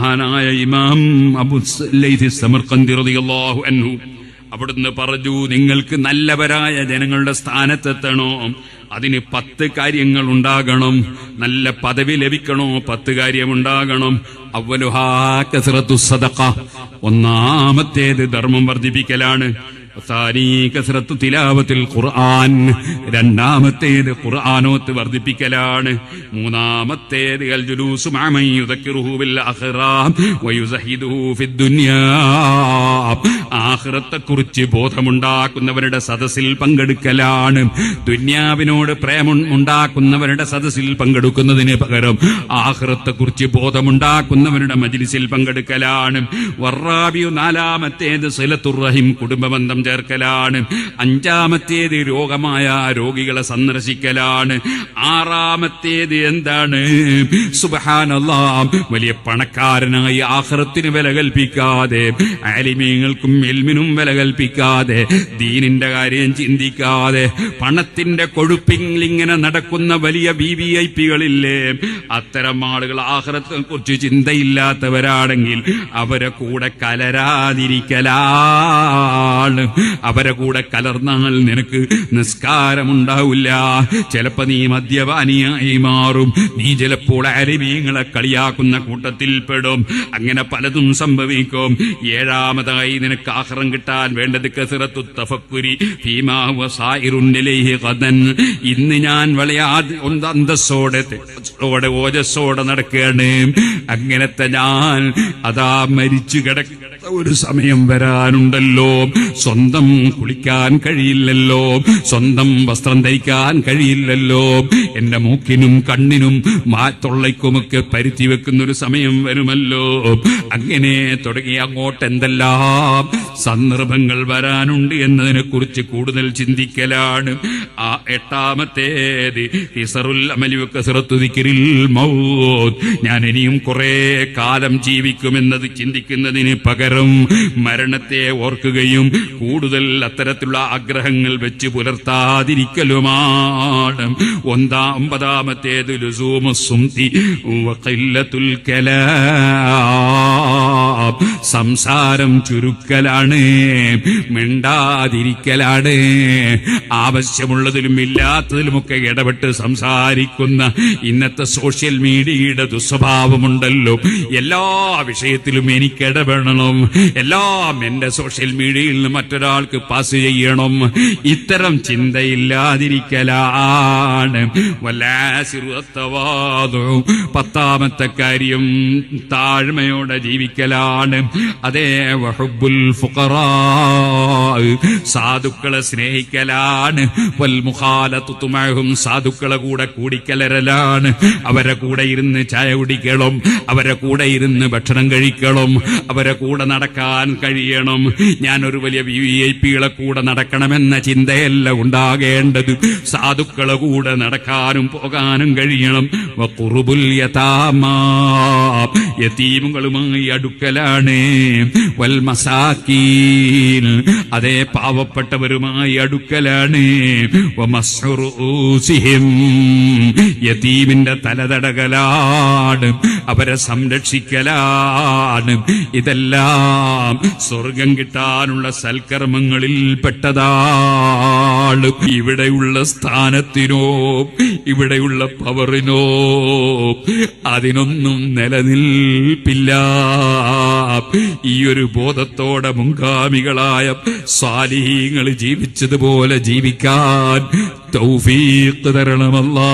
മഹാനായ ഇമാം അബൂ ലൈഥി സമർഖന്ദി റളിയല്ലാഹു അൻഹു അവിടുന്ന് പറഞ്ഞു, നിങ്ങൾക്ക് നല്ലവരായ ജനങ്ങളുടെ സ്ഥാനത്തെത്തണോ, അതിന് 10 കാര്യങ്ങൾ ഉണ്ടാകണം. നല്ല പദവി ലഭിക്കണോ 10 കാര്യമുണ്ടാകണം. അവ്വലുഹാ കസ്റത്തു സദഖ, ഒന്നാമത്തേത് ധർമ്മം വർദ്ധിപ്പിക്കലാണ്. കസ്റത്തു തിലാവത്തിൽ ഖുർആൻ, രണ്ടാമത്തേത് ഖുർആനോത്ത് വർദ്ധിപ്പിക്കലാണ്. മൂന്നാമത്തേത് അൽ ജുലൂസു മഅ മൻ യുദക്കിറുഹു ബിൽ ആഖിറ വയുസഹിദുഹു ഫിദ് ദുനിയാ, ആഖിറത്തെക്കുറിച്ച് ബോധമുണ്ടാക്കുന്നവരുടെ സദസ്സിൽ പങ്കെടുക്കലാണ്. ദുനിയാവിനോട് പ്രേമമുണ്ടാക്കുന്നവരുടെ സദസ്സിൽ പങ്കെടുക്കുന്നതിന് പകരം ആഖിറത്തെക്കുറിച്ച് ബോധമുണ്ടാക്കുന്നവരുടെ മജ്ലിസിൽ പങ്കെടുക്കലാണ്. വറാബിയു, നാലാമത്തേത് സിലത്തുർ റഹിം, കുടുംബബന്ധം ചേർക്കലാണ്. അഞ്ചാമത്തേത് രോഗമായ രോഗികളെ സന്ദർശിക്കലാണ്. ആറാമത്തേത് എന്താണ്? സുബ്ഹാനല്ലാഹ്, വലിയ പണക്കാരനായി ആഖിറത്തിന് വില കൽപ്പിക്കാതെ, ആലിമീങ്ങൾക്കും ഇൽമിനും വില കൽപ്പിക്കാതെ, ദീനിന്റെ കാര്യം ചിന്തിക്കാതെ, പണത്തിന്റെ കൊഴുപ്പിൽ ഇങ്ങനെ നടക്കുന്ന വലിയ വിവിഐപികളില്ലേ, അത്തരം ആളുകൾ ആഖിറത്തിനെ കുറിച്ച് ചിന്തയില്ലാത്തവരാണെങ്കിൽ അവരെ കൂടെ കലരാതിരിക്കലാണ്. അവരെ കൂടെ കലർന്നാൽ നിനക്ക് നിസ്കാരമുണ്ടാവില്ല. ചിലപ്പോ നീ മദ്യപാനിയായി മാറും. നീ ചിലപ്പോൾ അലിമീങ്ങളെ കളിയാക്കുന്ന കൂട്ടത്തിൽപ്പെടും. അങ്ങനെ പലതും സംഭവിക്കും. ഏഴാമതായി നിനക്ക് ആഖിറം കിട്ടാൻ വേണ്ടത് കസ്റത്തു തഫക്കുരി ഫീമാ ഹുവ സായിറുൻ ഇലൈഹി ഗദൻ. ഇന്ന് ഞാൻ വളരെ അന്തസ്സോടെ ഓജസ്സോടെ നടക്കുകയാണ്. അങ്ങനത്തെ ഞാൻ അതാ മരിച്ചു കിടക്കുന്ന ഒരു സമയം വരാനുണ്ടല്ലോ. സ്വന്തം കുളിക്കാൻ കഴിയില്ലല്ലോ, സ്വന്തം വസ്ത്രം ധരിക്കാൻ കഴിയില്ലല്ലോ, എന്റെ മൂക്കിനും കണ്ണിനും തൊള്ളയ്ക്കുമൊക്കെ പരുത്തി വെക്കുന്നൊരു സമയം വരുമല്ലോ. അങ്ങനെ തുടങ്ങി അങ്ങോട്ട് എന്തെല്ലാം സന്ദർഭങ്ങൾ വരാനുണ്ട് എന്നതിനെ കുറിച്ച് കൂടുതൽ ചിന്തിക്കലാണ്. ആ എട്ടാമത്തേത് ഇസറുൽ അമലി വകസ്റത്തു ദിക്റിൽ മൗത്ത്, ഞാൻ ഇനിയും കുറെ കാലം ജീവിക്കുമെന്നത് ചിന്തിക്കുന്നതിന് പകരം മരണത്തെ ഓർക്കുകയും കൂടുതൽ അത്തരത്തിലുള്ള ആഗ്രഹങ്ങൾ വെച്ച് പുലർത്താതിരിക്കലുമാണ്. ഒമ്പതാമത്തേത് ലുസൂമു സുംതി വഖില്ലത്തുൽ കലാം, സംസാരം ചുരുക്കലാണ്, മിണ്ടാതിരിക്കലാണ്. ആവശ്യമുള്ളതിലും ഇല്ലാത്തതിലുമൊക്കെ ഇടപെട്ട് സംസാരിക്കുന്ന ഇന്നത്തെ സോഷ്യൽ മീഡിയയുടെ ദുസ്വഭാവമുണ്ടല്ലോ. എല്ലാ വിഷയത്തിലും എനിക്ക് ഇടപെടണം, എല്ലാം എന്റെ സോഷ്യൽ മീഡിയയിൽ നിന്ന് മറ്റൊരാൾക്ക് പാസ് ചെയ്യണം. ഇത്തരം ചിന്തയില്ലാതിരിക്കലാണ്. പത്താമത്തെ കാര്യം താഴ്മയോടെ ജീവിക്കലാണ്. അതേ വഹുബ്ബുൽ ഫുഖറാ, സാധുക്കളെ സ്നേഹിക്കലാണ്. വൽ മുഖാലത്തു മഅഹും, സാധുക്കളെ കൂടെ കൂടിക്കലരലാണ്. അവരെ കൂടെ ഇരുന്ന് ചായ കുടിക്കണം, അവരെ കൂടെ ഇരുന്ന് ഭക്ഷണം കഴിക്കണം, അവരെ കൂടെ നടക്കാൻ കഴിയണം. ഞാനൊരു വലിയ വിഐപികളെ കൂടെ നടക്കണമെന്ന ചിന്തയല്ല ഉണ്ടാകേണ്ടത്. സാധുക്കളെ കൂടെ നടക്കാനും പോകാനും കഴിയണം. വഖുർബുൽ യതാമാ, യതീമുകളുമായി അടുക്കലാണ്. വൽ മസാകീൻ, അതേ പാവപ്പെട്ടവരുമായി അടുക്കലാണ്. വമസ്റുസിഹിം, യതീമിന്റെ തലതടകലാണ്, അവരെ സംരക്ഷിക്കലാണ്. ഇതെല്ലാം സ്വർഗം കിട്ടാനുള്ള സൽക്കർമ്മങ്ങളിൽ പെട്ടതാണ്. ഇവിടെയുള്ള സ്ഥാനത്തിനോ ഇവിടെയുള്ള പവറിനോ അതിനൊന്നും നിലനിൽപ്പില്ല. ഈ ഒരു ബോധത്തോടെ മുൻഗാമികളായ സാലിഹീങ്ങൾ ജീവിച്ചതുപോലെ ജീവിക്കാൻ തൗഫീഖ് തരണമല്ലാഹ്.